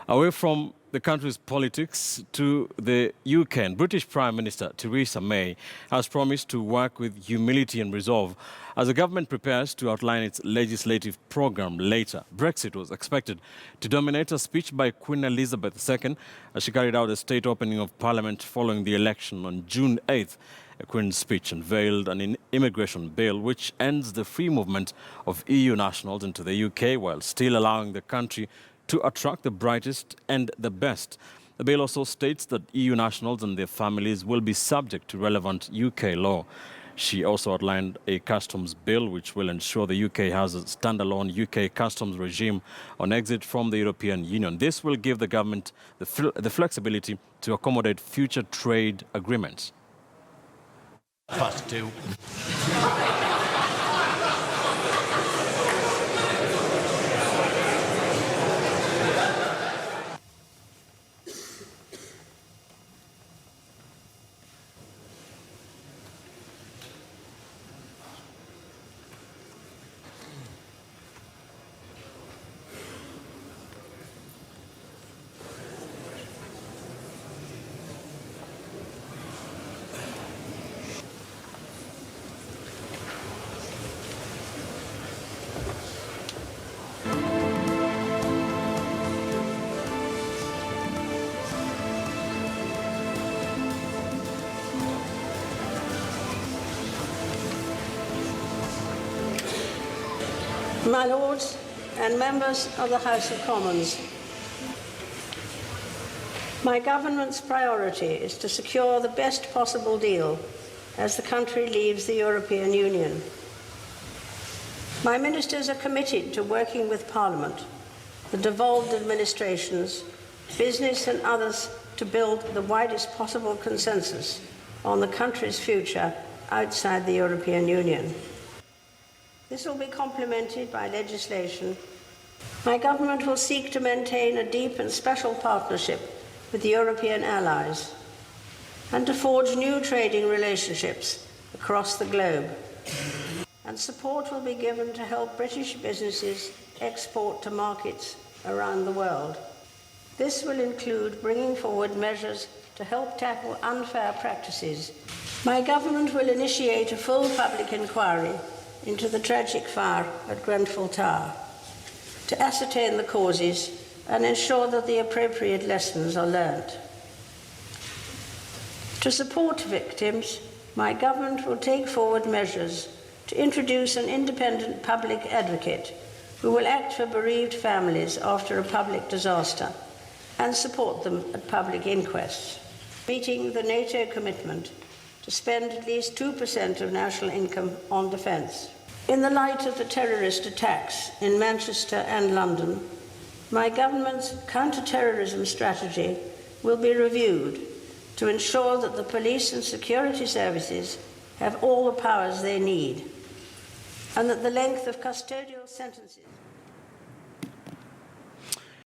Away from the country's politics to the UK, and British Prime Minister Theresa May has promised to work with humility and resolve as the government prepares to outline its legislative programme later. Brexit was expected to dominate a speech by Queen Elizabeth II as she carried out a state opening of Parliament following the election on June 8th. A Queen's speech unveiled an immigration bill which ends the free movement of EU nationals into the UK while still allowing the country to attract the brightest and the best. The bill also states that EU nationals and their families will be subject to relevant UK law. She also outlined a customs bill which will ensure the UK has a standalone UK customs regime on exit from the European Union. This will give the government the flexibility to accommodate future trade agreements. Past two. My Lords and members of the House of Commons, my government's priority is to secure the best possible deal as the country leaves the European Union. My ministers are committed to working with Parliament, the devolved administrations, business and others to build the widest possible consensus on the country's future outside the European Union. This will be complemented by legislation. My government will seek to maintain a deep and special partnership with the European allies and to forge new trading relationships across the globe. And support will be given to help British businesses export to markets around the world. This will include bringing forward measures to help tackle unfair practices. My government will initiate a full public inquiry into the tragic fire at Grenfell Tower to ascertain the causes and ensure that the appropriate lessons are learnt. To support victims, my government will take forward measures to introduce an independent public advocate who will act for bereaved families after a public disaster and support them at public inquests, meeting the NATO commitment to spend at least 2% of national income on defence. In the light of the terrorist attacks in Manchester and London, my government's counter-terrorism strategy will be reviewed to ensure that the police and security services have all the powers they need and that the length of custodial sentences